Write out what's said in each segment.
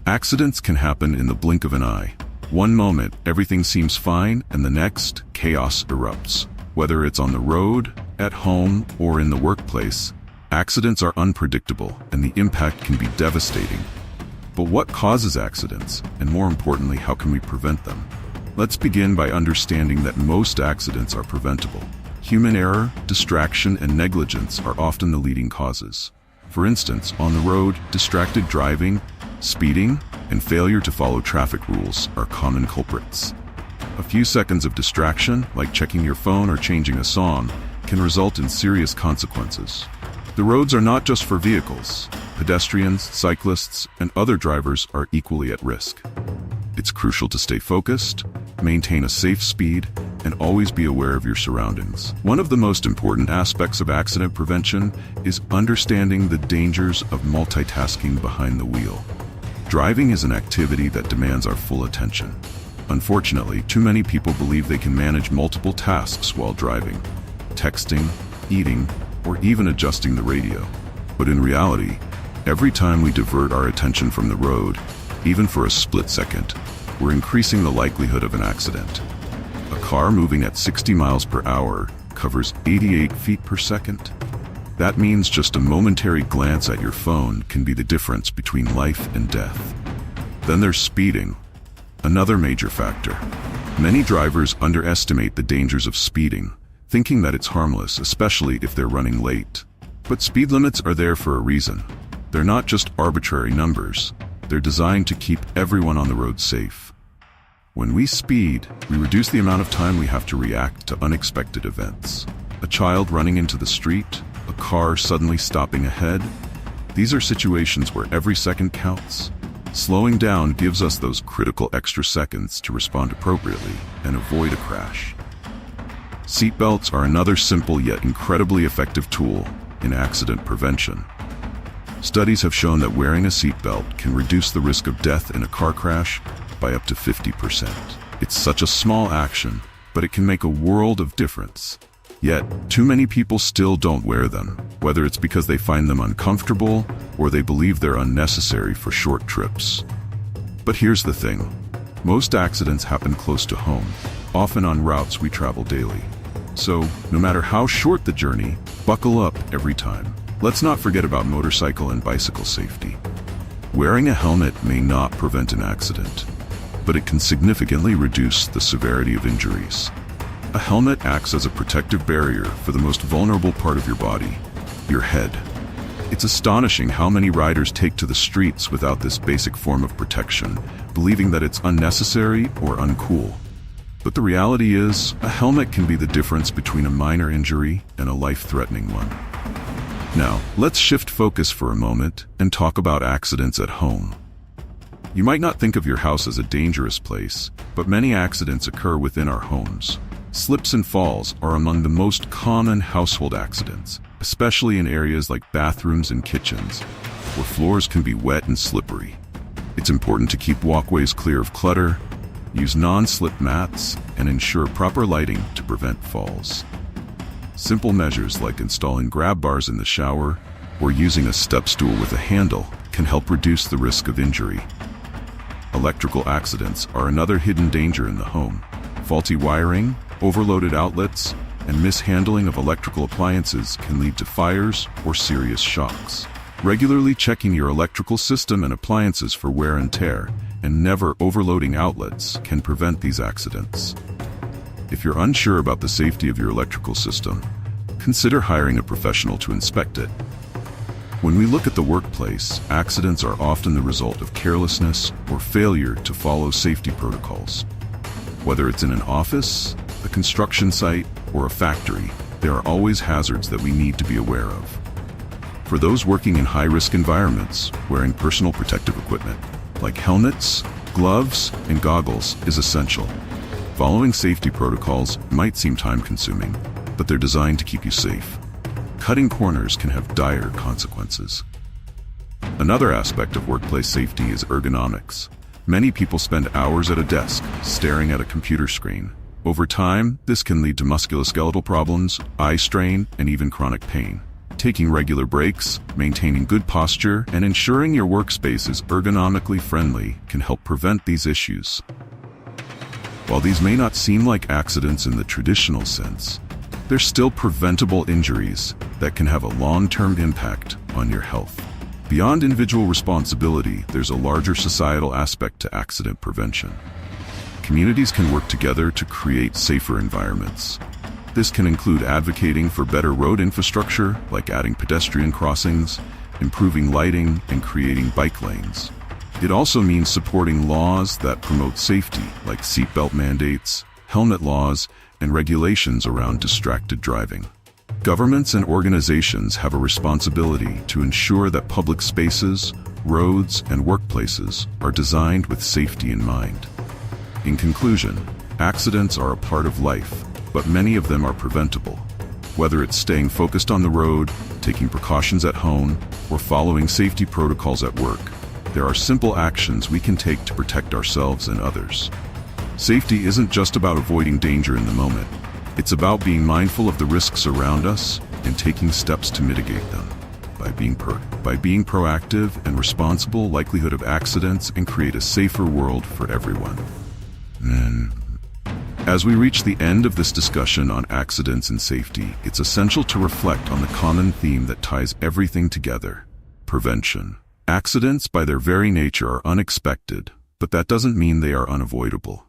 Accidents can happen in the blink of an eye. One moment, everything seems fine, and the next, chaos erupts. Whether it's on the road, at home, or in the workplace, accidents are unpredictable, and the impact can be devastating. But what causes accidents, and more importantly, how can we prevent them? Let's begin by understanding that most accidents are preventable. Human error, distraction, and negligence are often the leading causes. For instance, on the road, distracted driving, speeding, and failure to follow traffic rules are common culprits. A few seconds of distraction, like checking your phone or changing a song, can result in serious consequences. The roads are not just for vehicles. Pedestrians, cyclists, and other drivers are equally at risk. It's crucial to stay focused, maintain a safe speed, and always be aware of your surroundings. One of the most important aspects of accident prevention is understanding the dangers of multitasking behind the wheel. Driving is an activity that demands our full attention. Unfortunately, too many people believe they can manage multiple tasks while driving, texting, eating, or even adjusting the radio. But in reality, every time we divert our attention from the road, even for a split second, we're increasing the likelihood of an accident. A car moving at 60 miles per hour covers 88 feet per second. That means just a momentary glance at your phone can be the difference between life and death. Then there's speeding, another major factor. Many drivers underestimate the dangers of speeding, thinking that it's harmless, especially if they're running late. But speed limits are there for a reason. They're not just arbitrary numbers. They're designed to keep everyone on the road safe. When we speed, we reduce the amount of time we have to react to unexpected events. A child running into the street, a car suddenly stopping ahead. These are situations where every second counts. Slowing down gives us those critical extra seconds to respond appropriately and avoid a crash. Seatbelts are another simple yet incredibly effective tool in accident prevention. Studies have shown that wearing a seatbelt can reduce the risk of death in a car crash by up to 50%. It's such a small action, but it can make a world of difference. Yet, too many people still don't wear them, whether it's because they find them uncomfortable or they believe they're unnecessary for short trips. But here's the thing. Most accidents happen close to home, often on routes we travel daily. So, no matter how short the journey, buckle up every time. Let's not forget about motorcycle and bicycle safety. Wearing a helmet may not prevent an accident, but it can significantly reduce the severity of injuries. A helmet acts as a protective barrier for the most vulnerable part of your body, your head. It's astonishing how many riders take to the streets without this basic form of protection, believing that it's unnecessary or uncool. But the reality is, a helmet can be the difference between a minor injury and a life-threatening one. Now, let's shift focus for a moment and talk about accidents at home. You might not think of your house as a dangerous place, but many accidents occur within our homes. Slips and falls are among the most common household accidents, especially in areas like bathrooms and kitchens, where floors can be wet and slippery. It's important to keep walkways clear of clutter, use non-slip mats, and ensure proper lighting to prevent falls. Simple measures like installing grab bars in the shower or using a step stool with a handle can help reduce the risk of injury. Electrical accidents are another hidden danger in the home. Faulty wiring, overloaded outlets, and mishandling of electrical appliances can lead to fires or serious shocks. Regularly checking your electrical system and appliances for wear and tear, and never overloading outlets can prevent these accidents. If you're unsure about the safety of your electrical system, consider hiring a professional to inspect it. When we look at the workplace, accidents are often the result of carelessness or failure to follow safety protocols. Whether it's in an office, a construction site, or a factory, there are always hazards that we need to be aware of. For those working in high-risk environments, wearing personal protective equipment, like helmets, gloves, and goggles, is essential. Following safety protocols might seem time-consuming, but they're designed to keep you safe. Cutting corners can have dire consequences. Another aspect of workplace safety is ergonomics. Many people spend hours at a desk, staring at a computer screen. Over time, this can lead to musculoskeletal problems, eye strain, and even chronic pain. Taking regular breaks, maintaining good posture, and ensuring your workspace is ergonomically friendly can help prevent these issues. While these may not seem like accidents in the traditional sense, they're still preventable injuries that can have a long-term impact on your health. Beyond individual responsibility, there's a larger societal aspect to accident prevention. Communities can work together to create safer environments. This can include advocating for better road infrastructure, like adding pedestrian crossings, improving lighting, and creating bike lanes. It also means supporting laws that promote safety, like seatbelt mandates, helmet laws, and regulations around distracted driving. Governments and organizations have a responsibility to ensure that public spaces, roads, and workplaces are designed with safety in mind. In conclusion, accidents are a part of life, but many of them are preventable. Whether it's staying focused on the road, taking precautions at home, or following safety protocols at work, there are simple actions we can take to protect ourselves and others. Safety isn't just about avoiding danger in the moment. It's about being mindful of the risks around us and taking steps to mitigate them. By being proactive and responsible, likelihood of accidents and create a safer world for everyone. As we reach the end of this discussion on accidents and safety, it's essential to reflect on the common theme that ties everything together: prevention. Accidents, by their very nature, are unexpected, but that doesn't mean they are unavoidable.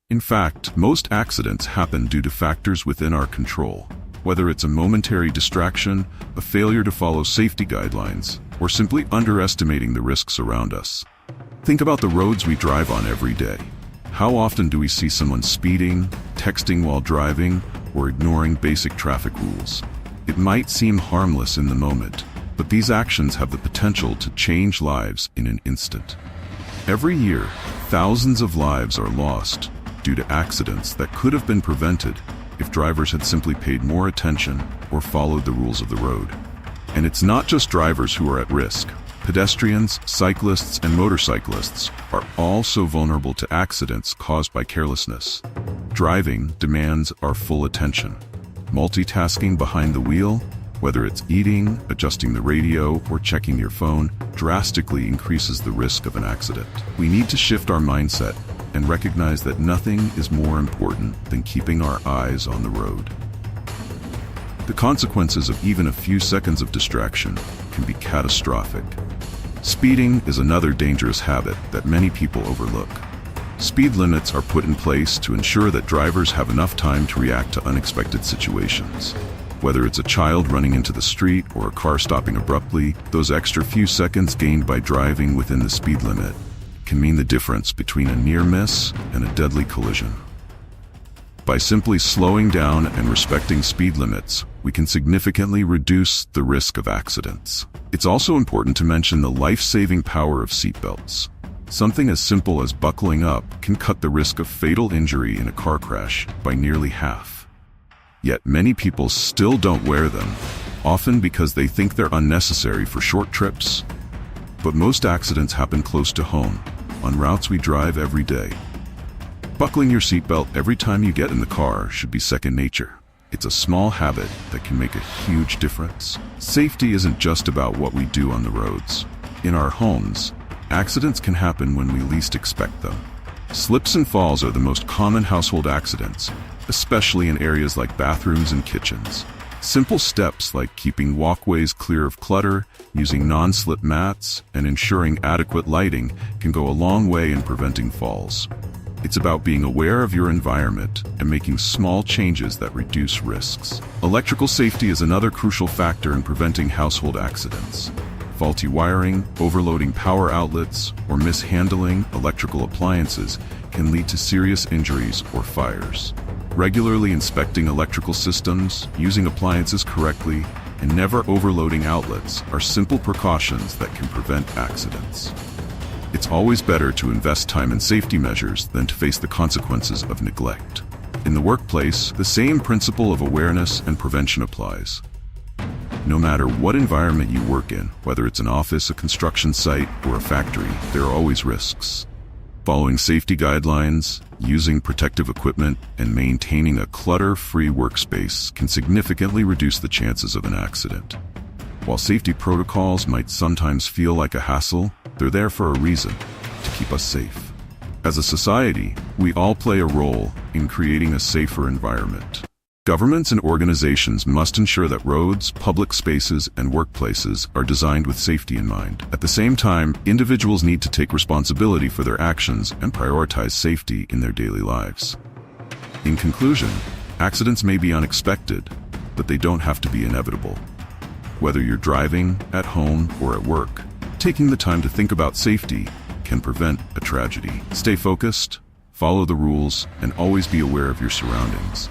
In fact, most accidents happen due to factors within our control, whether it's a momentary distraction, a failure to follow safety guidelines, or simply underestimating the risks around us. Think about the roads we drive on every day. How often do we see someone speeding, texting while driving, or ignoring basic traffic rules? It might seem harmless in the moment, but these actions have the potential to change lives in an instant. Every year, thousands of lives are lost due to accidents that could have been prevented if drivers had simply paid more attention or followed the rules of the road. And it's not just drivers who are at risk. Pedestrians, cyclists, and motorcyclists are also vulnerable to accidents caused by carelessness. Driving demands our full attention. Multitasking behind the wheel, whether it's eating, adjusting the radio, or checking your phone, drastically increases the risk of an accident. We need to shift our mindset and recognize that nothing is more important than keeping our eyes on the road. The consequences of even a few seconds of distraction can be catastrophic. Speeding is another dangerous habit that many people overlook. Speed limits are put in place to ensure that drivers have enough time to react to unexpected situations. Whether it's a child running into the street or a car stopping abruptly, those extra few seconds gained by driving within the speed limit can mean the difference between a near miss and a deadly collision. By simply slowing down and respecting speed limits, we can significantly reduce the risk of accidents. It's also important to mention the life-saving power of seatbelts. Something as simple as buckling up can cut the risk of fatal injury in a car crash by nearly half. Yet many people still don't wear them, often because they think they're unnecessary for short trips. But most accidents happen close to home, on routes we drive every day. Buckling your seatbelt every time you get in the car should be second nature. It's a small habit that can make a huge difference. Safety isn't just about what we do on the roads. In our homes, accidents can happen when we least expect them. Slips and falls are the most common household accidents, especially in areas like bathrooms and kitchens. Simple steps like keeping walkways clear of clutter, using non-slip mats, and ensuring adequate lighting can go a long way in preventing falls. It's about being aware of your environment and making small changes that reduce risks. Electrical safety is another crucial factor in preventing household accidents. Faulty wiring, overloading power outlets, or mishandling electrical appliances can lead to serious injuries or fires. Regularly inspecting electrical systems, using appliances correctly, and never overloading outlets are simple precautions that can prevent accidents. It's always better to invest time in safety measures than to face the consequences of neglect. In the workplace, the same principle of awareness and prevention applies. No matter what environment you work in, whether it's an office, a construction site, or a factory, there are always risks. Following safety guidelines, using protective equipment, and maintaining a clutter-free workspace can significantly reduce the chances of an accident. While safety protocols might sometimes feel like a hassle, they're there for a reason, to keep us safe. As a society, we all play a role in creating a safer environment. Governments and organizations must ensure that roads, public spaces, and workplaces are designed with safety in mind. At the same time, individuals need to take responsibility for their actions and prioritize safety in their daily lives. In conclusion, accidents may be unexpected, but they don't have to be inevitable. Whether you're driving, at home, or at work, taking the time to think about safety can prevent a tragedy. Stay focused, follow the rules, and always be aware of your surroundings.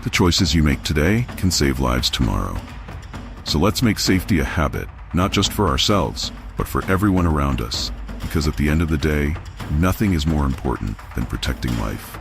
The choices you make today can save lives tomorrow. So let's make safety a habit, not just for ourselves, but for everyone around us. Because at the end of the day, nothing is more important than protecting life.